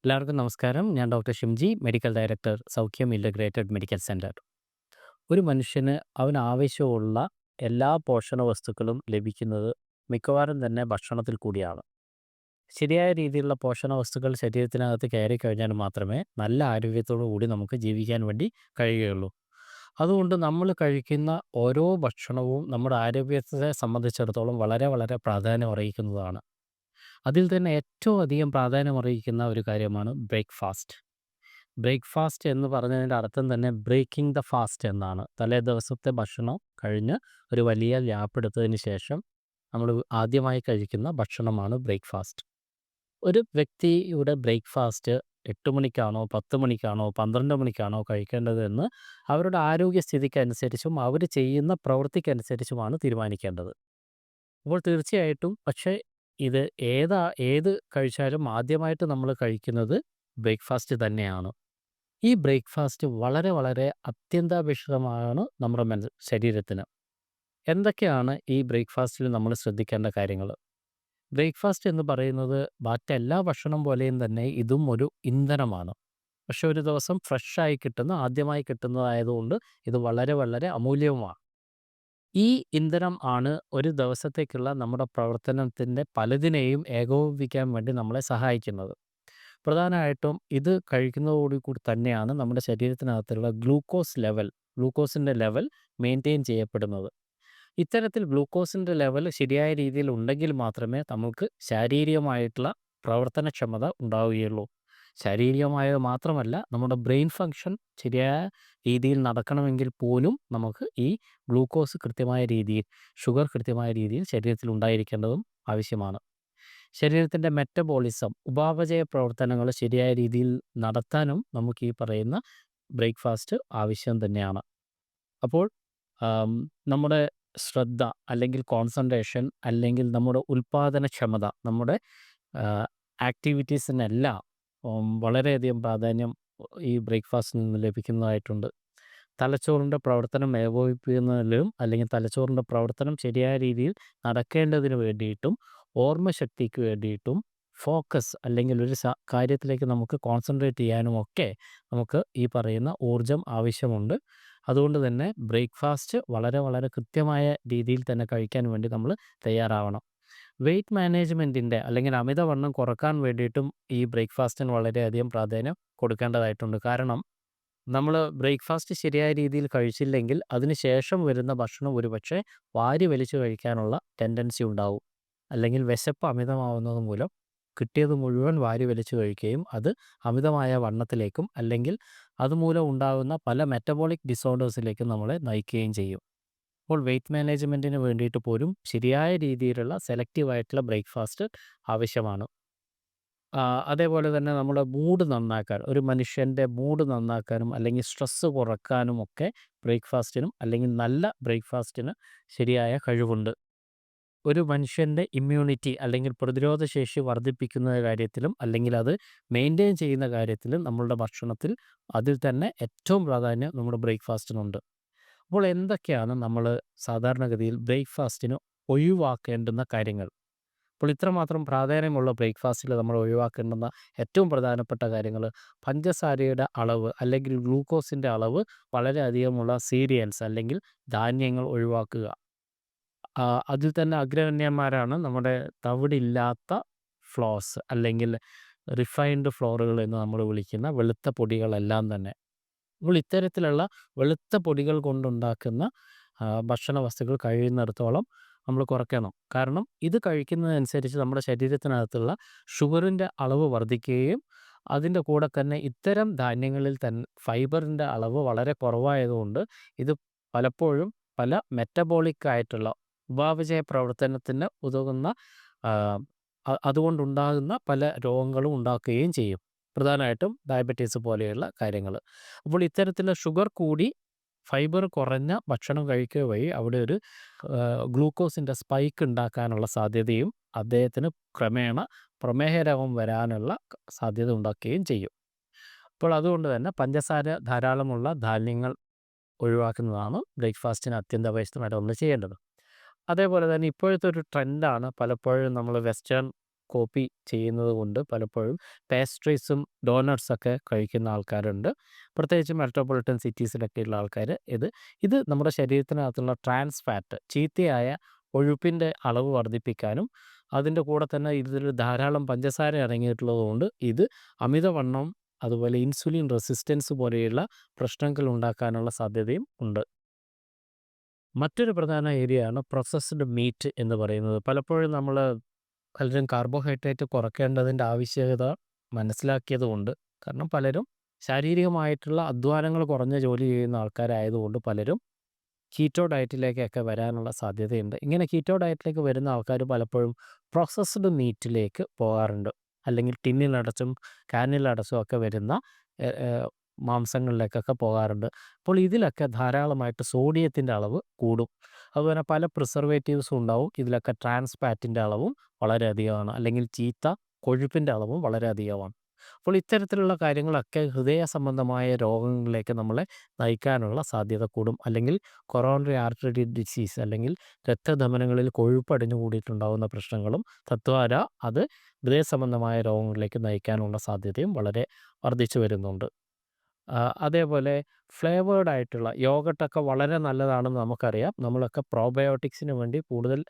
എല്ലാവർക്കും നമസ്കാരം. ഞാൻ ഡോക്ടർ ഷിംജി, മെഡിക്കൽ ഡയറക്ടർ, സൗഖ്യം ഇൻ്റഗ്രേറ്റഡ് മെഡിക്കൽ സെന്റർ. ഒരു മനുഷ്യന് അവന് ആവശ്യമുള്ള എല്ലാ പോഷക വസ്തുക്കളും ലഭിക്കുന്നത് മിക്കവാറും തന്നെ ഭക്ഷണത്തിൽ കൂടിയാണ്. ശരിയായ രീതിയിലുള്ള പോഷക വസ്തുക്കൾ ശരീരത്തിനകത്ത് കയറിക്കഴിഞ്ഞാൽ മാത്രമേ നല്ല ആരോഗ്യത്തോടു കൂടി നമുക്ക് ജീവിക്കാൻ വേണ്ടി കഴിയുകയുള്ളൂ. അതുകൊണ്ട് നമ്മൾ കഴിക്കുന്ന ഓരോ ഭക്ഷണവും നമ്മുടെ ആരോഗ്യത്തെ സംബന്ധിച്ചിടത്തോളം വളരെ വളരെ പ്രാധാന്യം അർഹിക്കുന്നതാണ്. അതിൽ തന്നെ ഏറ്റവും അധികം പ്രാധാന്യമർഹിക്കുന്ന ഒരു കാര്യമാണ് ബ്രേക്ക്ഫാസ്റ്റ്. ബ്രേക്ക്ഫാസ്റ്റ് എന്ന് പറഞ്ഞതിൻ്റെ അർത്ഥം തന്നെ ബ്രേക്കിംഗ് ദ ഫാസ്റ്റ് എന്നാണ്. തലേ ദിവസത്തെ ഭക്ഷണം കഴിഞ്ഞ് ഒരു വലിയ ഗ്യാപ്പെടുത്തതിന് ശേഷം നമ്മൾ ആദ്യമായി കഴിക്കുന്ന ഭക്ഷണമാണ് ബ്രേക്ക്ഫാസ്റ്റ്. ഒരു വ്യക്തിയുടെ ബ്രേക്ക്ഫാസ്റ്റ് 8 മണിക്കാണോ 10 മണിക്കാണോ 12 മണിക്കാണോ കഴിക്കേണ്ടതെന്ന് അവരുടെ ആരോഗ്യസ്ഥിതിക്കനുസരിച്ചും അവർ ചെയ്യുന്ന പ്രവൃത്തിക്കനുസരിച്ചുമാണ് തീരുമാനിക്കേണ്ടത്. അപ്പോൾ തീർച്ചയായിട്ടും പക്ഷേ ഇത് ഏത് കഴിച്ചാലും ആദ്യമായിട്ട് നമ്മൾ കഴിക്കുന്നത് ബ്രേക്ക്ഫാസ്റ്റ് തന്നെയാണ്. ഈ ബ്രേക്ക്ഫാസ്റ്റ് വളരെ വളരെ അത്യന്താപേക്ഷിതമാണ് നമ്മുടെ ശരീരത്തിന്. എന്തൊക്കെയാണ് ഈ ബ്രേക്ക്ഫാസ്റ്റിൽ നമ്മൾ ശ്രദ്ധിക്കേണ്ട കാര്യങ്ങൾ? ബ്രേക്ക്ഫാസ്റ്റ് എന്ന് പറയുന്നത് മറ്റെല്ലാ ഭക്ഷണം പോലെയും തന്നെ ഇതും ഒരു ഇന്ധനമാണ്. പക്ഷെ ഒരു ദിവസം ഫ്രഷായി കിട്ടുന്ന ആദ്യമായി കിട്ടുന്നതായതുകൊണ്ട് ഇത് വളരെ വളരെ അമൂല്യവുമാണ്. ഈ ഇന്ധനം ആണ് ഒരു ദിവസത്തേക്കുള്ള നമ്മുടെ പ്രവർത്തനത്തിൻ്റെ പലതിനെയും ഏകോപിപ്പിക്കാൻ വേണ്ടി നമ്മളെ സഹായിക്കുന്നത്. പ്രധാനമായിട്ടും ഇത് കഴിക്കുന്നതോടുകൂടി തന്നെയാണ് നമ്മുടെ ശരീരത്തിനകത്തുള്ള ഗ്ലൂക്കോസിൻ്റെ ലെവൽ മെയിൻറ്റെയിൻ ചെയ്യപ്പെടുന്നത്. ഇത്തരത്തിൽ ഗ്ലൂക്കോസിൻ്റെ ലെവൽ ശരിയായ രീതിയിൽ ഉണ്ടെങ്കിൽ മാത്രമേ നമുക്ക് ശാരീരികമായിട്ടുള്ള പ്രവർത്തനക്ഷമത ഉണ്ടാവുകയുള്ളൂ. ശാരീരികമായത് മാത്രമല്ല, നമ്മുടെ ബ്രെയിൻ ഫങ്ഷൻ ശരിയായ രീതിയിൽ നടക്കണമെങ്കിൽ പോലും നമുക്ക് ഈ ഗ്ലൂക്കോസ് കൃത്യമായ രീതിയിൽ, ഷുഗർ കൃത്യമായ രീതിയിൽ ശരീരത്തിൽ ഉണ്ടായിരിക്കേണ്ടതും ആവശ്യമാണ്. ശരീരത്തിൻ്റെ മെറ്റബോളിസം, ഉപാപചയ പ്രവർത്തനങ്ങൾ ശരിയായ രീതിയിൽ നടത്താനും നമുക്ക് ഈ പറയുന്ന ബ്രേക്ക്ഫാസ്റ്റ് ആവശ്യം തന്നെയാണ്. അപ്പോൾ നമ്മുടെ ശ്രദ്ധ അല്ലെങ്കിൽ കോൺസെൻട്രേഷൻ അല്ലെങ്കിൽ നമ്മുടെ ഉൽപാദനക്ഷമത, നമ്മുടെ ആക്ടിവിറ്റീസിനെല്ലാം വളരെയധികം പ്രാധാന്യം ഈ ബ്രേക്ക്ഫാസ്റ്റിൽ നിന്ന് ലഭിക്കുന്നതായിട്ടുണ്ട്. തലച്ചോറിൻ്റെ പ്രവർത്തനം ഏകോപിപ്പിക്കുന്നതിലും അല്ലെങ്കിൽ തലച്ചോറിൻ്റെ പ്രവർത്തനം ശരിയായ രീതിയിൽ നടക്കേണ്ടതിന് വേണ്ടിയിട്ടും ഓർമ്മശക്തിക്ക് വേണ്ടിയിട്ടും ഫോക്കസ് അല്ലെങ്കിൽ ഒരു കാര്യത്തിലേക്ക് നമുക്ക് കോൺസെൻട്രേറ്റ് ചെയ്യാനുമൊക്കെ നമുക്ക് ഈ പറയുന്ന ഊർജം ആവശ്യമുണ്ട്. അതുകൊണ്ട് തന്നെ ബ്രേക്ക്ഫാസ്റ്റ് വളരെ വളരെ കൃത്യമായ രീതിയിൽ തന്നെ കഴിക്കാൻ വേണ്ടി നമ്മൾ തയ്യാറാവണം. വെയ്റ്റ് മാനേജ്മെൻറ്റിൻ്റെ അല്ലെങ്കിൽ അമിതവണ്ണം കുറക്കാൻ വേണ്ടിയിട്ടും ഈ ബ്രേക്ക്ഫാസ്റ്റിന് വളരെയധികം പ്രാധാന്യം കൊടുക്കേണ്ടതായിട്ടുണ്ട്. കാരണം നമ്മൾ ബ്രേക്ക്ഫാസ്റ്റ് ശരിയായ രീതിയിൽ കഴിച്ചില്ലെങ്കിൽ അതിന് ശേഷം വരുന്ന ഭക്ഷണം ഒരുപക്ഷെ വാരി വലിച്ചു കഴിക്കാനുള്ള ടെൻഡൻസി ഉണ്ടാവും. അല്ലെങ്കിൽ വിശപ്പ് അമിതമാവുന്നത് മൂലം കിട്ടിയത് മുഴുവൻ വാരി വലിച്ചു കഴിക്കുകയും അത് അമിതമായ വണ്ണത്തിലേക്കും അല്ലെങ്കിൽ അതുമൂലം ഉണ്ടാകുന്ന പല മെറ്റബോളിക് ഡിസോർഡേഴ്സിലേക്കും നമ്മളെ നയിക്കുകയും ചെയ്യും. അപ്പോൾ വെയ്റ്റ് മാനേജ്മെൻറ്റിന് വേണ്ടിയിട്ട് പോലും ശരിയായ രീതിയിലുള്ള സെലക്റ്റീവായിട്ടുള്ള ബ്രേക്ക്ഫാസ്റ്റ് ആവശ്യമാണ്. അതേപോലെ തന്നെ നമ്മുടെ മൂഡ് നന്നാക്കാൻ, ഒരു മനുഷ്യൻ്റെ മൂഡ് നന്നാക്കാനും അല്ലെങ്കിൽ സ്ട്രെസ്സ് കുറക്കാനുമൊക്കെ ബ്രേക്ക്ഫാസ്റ്റിനും അല്ലെങ്കിൽ നല്ല ബ്രേക്ക്ഫാസ്റ്റിന് ശരിയായ കഴിവുണ്ട്. ഒരു മനുഷ്യൻ്റെ ഇമ്മ്യൂണിറ്റി അല്ലെങ്കിൽ പ്രതിരോധശേഷി വർദ്ധിപ്പിക്കുന്ന കാര്യത്തിലും അല്ലെങ്കിൽ അത് മെയിൻറ്റെയിൻ ചെയ്യുന്ന കാര്യത്തിലും നമ്മളുടെ ഭക്ഷണത്തിൽ അതിൽ തന്നെ ഏറ്റവും പ്രാധാന്യം നമ്മുടെ ബ്രേക്ക്ഫാസ്റ്റിനുണ്ട്. അപ്പോൾ എന്തൊക്കെയാണ് നമ്മൾ സാധാരണഗതിയിൽ ബ്രേക്ക്ഫാസ്റ്റിന് ഒഴിവാക്കേണ്ടുന്ന കാര്യങ്ങൾ? അപ്പോൾ ഇത്രമാത്രം പ്രാധാന്യമുള്ള ബ്രേക്ക്ഫാസ്റ്റിൽ നമ്മൾ ഒഴിവാക്കേണ്ടുന്ന ഏറ്റവും പ്രധാനപ്പെട്ട കാര്യങ്ങൾ പഞ്ചസാരയുടെ അളവ് അല്ലെങ്കിൽ ഗ്ലൂക്കോസിൻ്റെ അളവ് വളരെയധികമുള്ള സീരിയൽസ് അല്ലെങ്കിൽ ധാന്യങ്ങൾ ഒഴിവാക്കുക. അതിൽ തന്നെ അഗ്രഗണ്യന്മാരാണ് നമ്മുടെ തവിടില്ലാത്ത ഫ്ലോസ് അല്ലെങ്കിൽ റിഫൈൻഡ് ഫ്ലോറുകൾ എന്ന് നമ്മൾ വിളിക്കുന്ന വെളുത്ത പൊടികളെല്ലാം തന്നെ. അപ്പോൾ ഇത്തരത്തിലുള്ള വെളുത്ത പൊടികൾ കൊണ്ടുണ്ടാക്കുന്ന ഭക്ഷണ വസ്തുക്കൾ കഴിയുന്നിടത്തോളം നമ്മൾ കുറയ്ക്കണം. കാരണം ഇത് കഴിക്കുന്നതനുസരിച്ച് നമ്മുടെ ശരീരത്തിനകത്തുള്ള ഷുഗറിൻ്റെ അളവ് വർദ്ധിക്കുകയും അതിൻ്റെ കൂടെ തന്നെ ഇത്തരം ധാന്യങ്ങളിൽ തന്നെ ഫൈബറിൻ്റെ അളവ് വളരെ കുറവായതുകൊണ്ട് ഇത് പലപ്പോഴും പല മെറ്റബോളിക് ആയിട്ടുള്ള ഉപാപചയ പ്രവർത്തനത്തിന് ഉതകുന്ന ആ, അതുകൊണ്ടുണ്ടാകുന്ന പല രോഗങ്ങളും ഉണ്ടാക്കുകയും ചെയ്യും. പ്രധാനമായിട്ടും ഡയബറ്റീസ് പോലെയുള്ള കാര്യങ്ങൾ. അപ്പോൾ ഇത്തരത്തിലുള്ള ഷുഗർ കൂടി ഫൈബർ കുറഞ്ഞ ഭക്ഷണം കഴിക്കുക വഴി അവിടെ ഒരു ഗ്ലൂക്കോസിൻ്റെ സ്പൈക്ക് ഉണ്ടാക്കാനുള്ള സാധ്യതയും അദ്ദേഹത്തിന് ക്രമേണ പ്രമേഹ രോഗം വരാനുള്ള സാധ്യത ഉണ്ടാക്കുകയും ചെയ്യും. അപ്പോൾ അതുകൊണ്ട് തന്നെ പഞ്ചസാര ധാരാളമുള്ള ധാന്യങ്ങൾ ഒഴിവാക്കുന്നതാണ് ബ്രേക്ക്ഫാസ്റ്റിന് അത്യന്താപേക്ഷിതമായിട്ട് നമ്മൾ ചെയ്യേണ്ടത്. അതേപോലെ തന്നെ ഇപ്പോഴത്തെ ഒരു ട്രെൻഡാണ് പലപ്പോഴും നമ്മൾ വെസ്റ്റേൺ കോപ്പി ചെയ്യുന്നത് കൊണ്ട് പലപ്പോഴും പേസ്ട്രീസും ഡോനട്ട്സൊക്കെ കഴിക്കുന്ന ആൾക്കാരുണ്ട്. പ്രത്യേകിച്ച് മെട്രോപൊളിറ്റൻ സിറ്റീസിലൊക്കെയുള്ള ആൾക്കാർ ഇത് നമ്മുടെ ശരീരത്തിനകത്തുള്ള ട്രാൻസ് ഫാറ്റ്, ചീത്തയായ കൊഴുപ്പിൻ്റെ അളവ് വർദ്ധിപ്പിക്കാനും അതിൻ്റെ കൂടെ തന്നെ ഇതിൽ ധാരാളം പഞ്ചസാര അടങ്ങിയിട്ടുള്ളത് കൊണ്ട് ഇത് അമിതവണ്ണം അതുപോലെ ഇൻസുലിൻ റെസിസ്റ്റൻസ് പോലെയുള്ള പ്രശ്നങ്ങൾ ഉണ്ടാക്കാനുള്ള സാധ്യതയും ഉണ്ട്. മറ്റൊരു പ്രധാന ഏരിയയാണ് പ്രോസസ്ഡ് മീറ്റ് എന്ന് പറയുന്നത്. പലപ്പോഴും നമ്മൾ പലരും കാർബോഹൈഡ്രേറ്റ് കുറയ്ക്കേണ്ടതിൻ്റെ ആവശ്യകത മനസ്സിലാക്കിയതുകൊണ്ട്, കാരണം പലരും ശാരീരികമായിട്ടുള്ള അധ്വാനങ്ങൾ കുറഞ്ഞ ജോലി ചെയ്യുന്ന ആൾക്കാരായതുകൊണ്ട് പലരും കീറ്റോ ഡയറ്റിലേക്കൊക്കെ വരാനുള്ള സാധ്യതയുണ്ട്. ഇങ്ങനെ കീറ്റോ ഡയറ്റിലേക്ക് വരുന്ന ആൾക്കാർ പലപ്പോഴും പ്രോസസ്ഡ് മീറ്റിലേക്ക് പോകാറുണ്ട്. അല്ലെങ്കിൽ ടിന്നിലടച്ചും കാനിലടച്ചും ഒക്കെ വരുന്ന എ ഏ മാംസങ്ങളിലേക്കൊക്കെ പോകാറുണ്ട്. അപ്പോൾ ഇതിലൊക്കെ ധാരാളമായിട്ട് സോഡിയത്തിൻ്റെ അളവ് കൂടും. അതുപോലെ പല പ്രിസർവേറ്റീവ്സും ഉണ്ടാവും. ഇതിലൊക്കെ ട്രാൻസ് ഫാറ്റിൻ്റെ അളവും വളരെയധികമാണ്. അല്ലെങ്കിൽ ചീത്ത കൊഴുപ്പിൻ്റെ അളവും വളരെ അധികമാണ്. അപ്പോൾ ഇത്തരത്തിലുള്ള കാര്യങ്ങളൊക്കെ ഹൃദയ സംബന്ധമായ രോഗങ്ങളിലേക്ക് നമ്മളെ നയിക്കാനുള്ള സാധ്യത കൂടും. അല്ലെങ്കിൽ കൊറോണറി ആർട്ടറി ഡിസീസ് അല്ലെങ്കിൽ രക്തധമനികളിൽ കൊഴുപ്പടിഞ്ഞു കൂടിയിട്ടുണ്ടാകുന്ന പ്രശ്നങ്ങളും തദ്വാര അത് ഹൃദയ സംബന്ധമായ രോഗങ്ങളിലേക്ക് നയിക്കാനുള്ള സാധ്യതയും വളരെ വർദ്ധിച്ചു വരുന്നുണ്ട്. അതേപോലെ ഫ്ലേവേർഡ് ആയിട്ടുള്ള യോഗട്ടൊക്കെ വളരെ നല്ലതാണെന്ന് നമുക്കറിയാം. നമ്മളൊക്കെ പ്രോബയോട്ടിക്സിന് വേണ്ടി കൂടുതൽ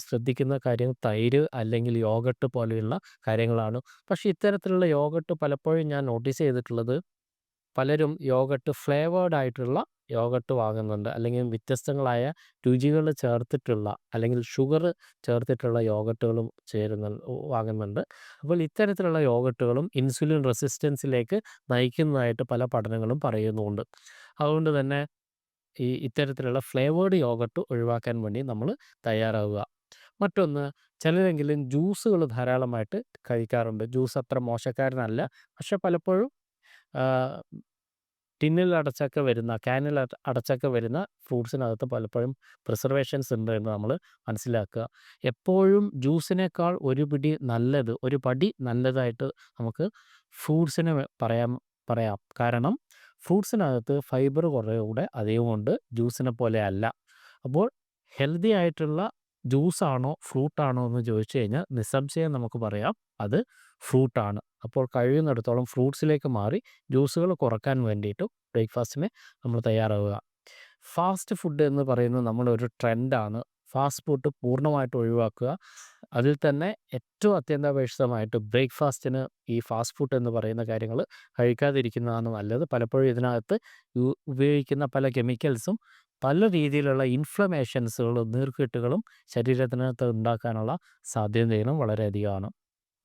ശ്രദ്ധിക്കുന്ന കാര്യം തൈര് അല്ലെങ്കിൽ യോഗട്ട് പോലെയുള്ള കാര്യങ്ങളാണ്. പക്ഷേ ഇത്തരത്തിലുള്ള യോഗട്ട് പലപ്പോഴും ഞാൻ നോട്ടീസ് ചെയ്തിട്ടുള്ളത് പലരും യോഗട്ട് ഫ്ലേവേർഡ് ആയിട്ടുള്ള യോഗട്ട് വാങ്ങുന്നുണ്ട്. അല്ലെങ്കിൽ വ്യത്യസ്തങ്ങളായ രുചികൾ ചേർത്തിട്ടുള്ള അല്ലെങ്കിൽ ഷുഗർ ചേർത്തിട്ടുള്ള യോഗട്ടുകളും വാങ്ങുന്നുണ്ട്. അപ്പോൾ ഇത്തരത്തിലുള്ള യോഗട്ടുകളും ഇൻസുലിൻ റെസിസ്റ്റൻസിലേക്ക് നയിക്കുന്നതായിട്ട് പല പഠനങ്ങളും പറയുന്നുമുണ്ട്. അതുകൊണ്ട് തന്നെ ഇത്തരത്തിലുള്ള ഫ്ലേവേർഡ് യോഗട്ട് ഒഴിവാക്കാൻ വേണ്ടി നമ്മൾ തയ്യാറാവുക. മറ്റൊന്ന്, ചിലരെങ്കിലും ജ്യൂസുകൾ ധാരാളമായിട്ട് കഴിക്കാറുണ്ട്. ജ്യൂസ് അത്ര മോശക്കാരനല്ല. പക്ഷെ പലപ്പോഴും ടിന്നിൽ അടച്ചൊക്കെ വരുന്ന കാനിൽ അടച്ചൊക്കെ വരുന്ന ഫ്രൂട്ട്സിനകത്ത് പലപ്പോഴും പ്രിസർവേഷൻസ് ഉണ്ട് എന്ന് നമ്മൾ മനസ്സിലാക്കുക. എപ്പോഴും ജ്യൂസിനേക്കാൾ ഒരു പടി നല്ലതായിട്ട് നമുക്ക് ഫ്രൂട്ട്സിനെ പറയാം. കാരണം ഫ്രൂട്ട്സിനകത്ത് ഫൈബർ കുറേകൂടെ അധികമുണ്ട്, ജ്യൂസിനെ പോലെ അല്ല. അപ്പോൾ ഹെൽത്തി ആയിട്ടുള്ള ജ്യൂസാണോ ഫ്രൂട്ടാണോ എന്ന് ചോദിച്ചു കഴിഞ്ഞാൽ നിസ്സംശയം നമുക്ക് പറയാം അത് ഫ്രൂട്ടാണ്. അപ്പോൾ കഴിയുന്നിടത്തോളം ഫ്രൂട്ട്സിലേക്ക് മാറി ജ്യൂസുകൾ കുറക്കാൻ വേണ്ടിയിട്ട് ബ്രേക്ക്ഫാസ്റ്റിന് നമ്മൾ തയ്യാറാവുക. ഫാസ്റ്റ് ഫുഡ് എന്ന് പറയുന്നത് നമ്മളൊരു ട്രെൻഡാണ്. ഫാസ്റ്റ് ഫുഡ് പൂർണ്ണമായിട്ട് ഒഴിവാക്കുക. അതിൽ തന്നെ ഏറ്റവും അത്യന്താപേക്ഷിതമായിട്ട് ബ്രേക്ക്ഫാസ്റ്റിന് ഈ ഫാസ്റ്റ് ഫുഡ് എന്ന് പറയുന്ന കാര്യങ്ങൾ കഴിക്കാതിരിക്കുന്നതാണ് നല്ലത്. പലപ്പോഴും ഇതിനകത്ത് ഉപയോഗിക്കുന്ന പല കെമിക്കൽസും പല രീതിയിലുള്ള ഇൻഫ്ലമേഷൻസുകളും നീർക്കെട്ടുകളും ശരീരത്തിനകത്ത് ഉണ്ടാക്കാനുള്ള സാധ്യതയും വളരെയധികമാണ്.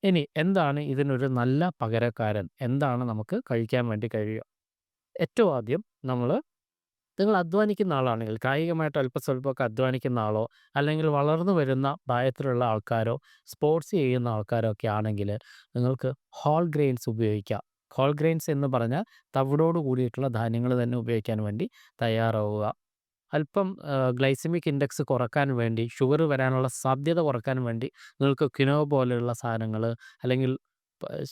ഇനി എന്താണ് ഇതിനൊരു നല്ല പകരക്കാരൻ? എന്താണ് നമുക്ക് കഴിക്കാൻ വേണ്ടി കഴിയുക? ഏറ്റവും ആദ്യം നിങ്ങൾ അധ്വാനിക്കുന്ന ആളാണെങ്കിൽ, കായികമായിട്ട് അല്പസ്വല്പമൊക്കെ അധ്വാനിക്കുന്ന ആളോ അല്ലെങ്കിൽ വളർന്നു വരുന്ന പ്രായത്തിലുള്ള ആൾക്കാരോ സ്പോർട്സ് ചെയ്യുന്ന ആൾക്കാരോ ഒക്കെ ആണെങ്കിൽ നിങ്ങൾക്ക് ഹോൾ ഗ്രെയിൻസ് ഉപയോഗിക്കാം. ഹോൾ ഗ്രെയിൻസ് എന്ന് പറഞ്ഞാൽ തവിടോട് കൂടിയിട്ടുള്ള ധാന്യങ്ങൾ തന്നെ ഉപയോഗിക്കാൻ വേണ്ടി തയ്യാറാവുക. അല്പം ഗ്ലൈസമിക് ഇൻഡെക്സ് കുറക്കാൻ വേണ്ടി, ഷുഗർ വരാനുള്ള സാധ്യത കുറക്കാൻ വേണ്ടി നിങ്ങൾക്ക് ക്വിനോവ പോലെയുള്ള സാധനങ്ങൾ അല്ലെങ്കിൽ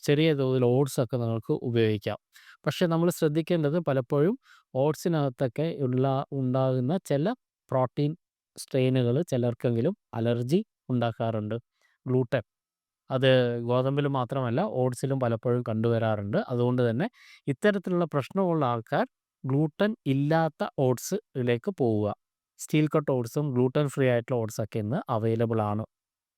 ചെറിയ തോതിൽ ഓട്സൊക്കെ നിങ്ങൾക്ക് ഉപയോഗിക്കാം. പക്ഷേ നമ്മൾ ശ്രദ്ധിക്കേണ്ടത് പലപ്പോഴും ഓട്സിനകത്തൊക്കെ ഉണ്ടാകുന്ന ചില പ്രോട്ടീൻ സ്ട്രെയിനുകൾ ചിലർക്കെങ്കിലും അലർജി ഉണ്ടാക്കാറുണ്ട്. ഗ്ലൂട്ടൻ അത് ഗോതമ്പിൽ മാത്രമല്ല ഓട്സിലും പലപ്പോഴും കണ്ടുവരാറുണ്ട്. അതുകൊണ്ട് തന്നെ ഇത്തരത്തിലുള്ള പ്രശ്നമുള്ള ആൾക്കാർ ഗ്ലൂട്ടൻ ഇല്ലാത്ത ഓട്സിലേക്ക് പോവുക. സ്റ്റീൽ കട്ട് ഓട്സും ഗ്ലൂട്ടൻ ഫ്രീ ആയിട്ടുള്ള ഓട്സൊക്കെ ഇന്ന് അവൈലബിൾ ആണ്.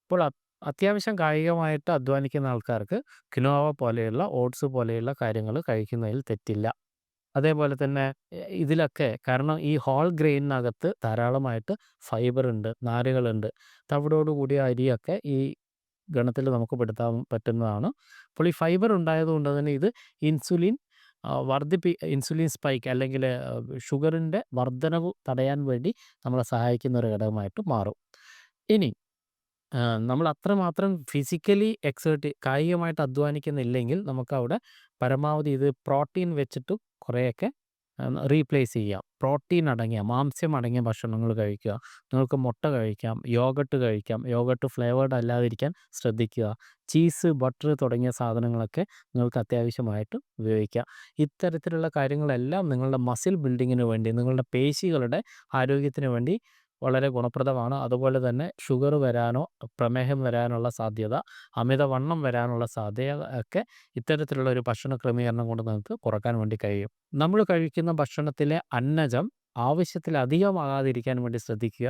അപ്പോൾ അത്യാവശ്യം കായികമായിട്ട് അധ്വാനിക്കുന്ന ആൾക്കാർക്ക് ക്വിനോവ പോലെയുള്ള ഓട്സ് പോലെയുള്ള കാര്യങ്ങൾ കഴിക്കുന്നതിൽ തെറ്റില്ല. അതേപോലെ തന്നെ ഇതിലൊക്കെ കാരണം ഈ ഹോൾ ഗ്രെയിനിനകത്ത് ധാരാളമായിട്ട് ഫൈബർ ഉണ്ട്, നാരുകളുണ്ട്. തവിടോട് കൂടിയ അരിയൊക്കെ ഈ ഗണത്തിൽ നമുക്ക് പെടുത്താൻ പറ്റുന്നതാണ്. അപ്പോൾ ഈ ഫൈബർ ഉണ്ടായതുകൊണ്ട് തന്നെ ഇത് ഇൻസുലിൻ ഇൻസുലിൻ സ്പൈക്ക് അല്ലെങ്കിൽ ഷുഗറിൻ്റെ വർധനവ് തടയാൻ വേണ്ടി നമ്മളെ സഹായിക്കുന്ന ഒരു ഘടകമായിട്ട് മാറും. ഇനി നമ്മൾ അത്രമാത്രം ഫിസിക്കലി കായികമായിട്ട് അധ്വാനിക്കുന്നില്ലെങ്കിൽ നമുക്കവിടെ പരമാവധി ഇത് പ്രോട്ടീൻ വെച്ചിട്ട് കുറേയൊക്കെ റീപ്ലേസ് ചെയ്യാം. പ്രോട്ടീൻ അടങ്ങിയ മാംസ്യം അടങ്ങിയ ഭക്ഷണങ്ങൾ കഴിക്കുക. നിങ്ങൾക്ക് മുട്ട കഴിക്കാം, യോഗട്ട് കഴിക്കാം. യോഗട്ട് ഫ്ലേവേർഡ് അല്ലാതിരിക്കാൻ ശ്രദ്ധിക്കുക. ചീസ്, ബട്ടർ തുടങ്ങിയ സാധനങ്ങളൊക്കെ നിങ്ങൾക്ക് അത്യാവശ്യമായിട്ട് ഉപയോഗിക്കാം. ഇത്തരത്തിലുള്ള കാര്യങ്ങളെല്ലാം നിങ്ങളുടെ മസിൽ ബിൽഡിങ്ങിന് വേണ്ടി, നിങ്ങളുടെ പേശികളുടെ ആരോഗ്യത്തിന് വേണ്ടി വളരെ ഗുണപ്രദമാണ്. അതുപോലെ തന്നെ ഷുഗർ വരാനോ, പ്രമേഹം വരാനുള്ള സാധ്യത, അമിതവണ്ണം വരാനുള്ള സാധ്യത ഒക്കെ ഇത്തരത്തിലുള്ള ഒരു ഭക്ഷണ ക്രമീകരണം കൊണ്ട് നിങ്ങൾക്ക് കുറക്കാൻ വേണ്ടി കഴിയും. നമ്മൾ കഴിക്കുന്ന ഭക്ഷണത്തിലെ അന്നജം ആവശ്യത്തിലധികമാകാതിരിക്കാൻ വേണ്ടി ശ്രദ്ധിക്കുക.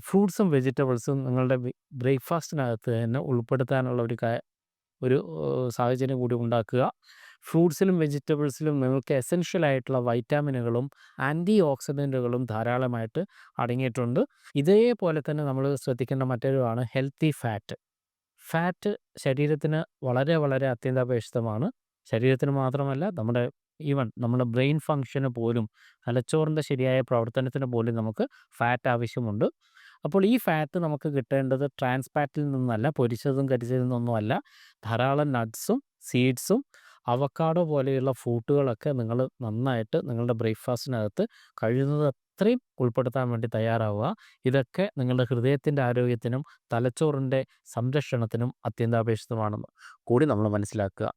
ഫ്രൂട്ട്സും വെജിറ്റബിൾസും നിങ്ങളുടെ ബ്രേക്ക്ഫാസ്റ്റിനകത്ത് തന്നെ ഉൾപ്പെടുത്താനുള്ള ഒരു സാഹചര്യം കൂടി ഉണ്ടാക്കുക. ഫ്രൂട്ട്സിലും വെജിറ്റബിൾസിലും നിങ്ങൾക്ക് എസൻഷ്യൽ ആയിട്ടുള്ള വൈറ്റാമിനുകളും ആൻറ്റി ഓക്സിഡൻറ്റുകളും ധാരാളമായിട്ട് അടങ്ങിയിട്ടുണ്ട്. ഇതേപോലെ തന്നെ നമ്മൾ ശ്രദ്ധിക്കേണ്ട മറ്റൊരുമാണ് ഹെൽത്തി ഫാറ്റ്. ഫാറ്റ് ശരീരത്തിന് വളരെ വളരെ അത്യന്താപേക്ഷിതമാണ്. ശരീരത്തിന് മാത്രമല്ല, നമ്മുടെ ബ്രെയിൻ ഫങ്ഷന് പോലും, തലച്ചോറിൻ്റെ ശരിയായ പ്രവർത്തനത്തിന് പോലും നമുക്ക് ഫാറ്റ് ആവശ്യമുണ്ട്. അപ്പോൾ ഈ ഫാറ്റ് നമുക്ക് കിട്ടേണ്ടത് ട്രാൻസ് ഫാറ്റിൽ നിന്നല്ല, പൊരിച്ചതും കരിച്ചതിൽ നിന്നൊന്നുമല്ല. ധാരാളം നട്ട്സും സീഡ്സും അവക്കാഡോ പോലെയുള്ള ഫ്രൂട്ടുകളൊക്കെ നിങ്ങൾ നന്നായിട്ട് നിങ്ങളുടെ ബ്രേക്ക്ഫാസ്റ്റിനകത്ത് കഴിയുന്നത് അത്രയും ഉൾപ്പെടുത്താൻ വേണ്ടി തയ്യാറാവുക. ഇതൊക്കെ നിങ്ങളുടെ ഹൃദയത്തിൻ്റെ ആരോഗ്യത്തിനും തലച്ചോറിൻ്റെ സംരക്ഷണത്തിനും അത്യന്താപേക്ഷിതമാണെന്ന് കൂടി നമ്മൾ മനസ്സിലാക്കുക.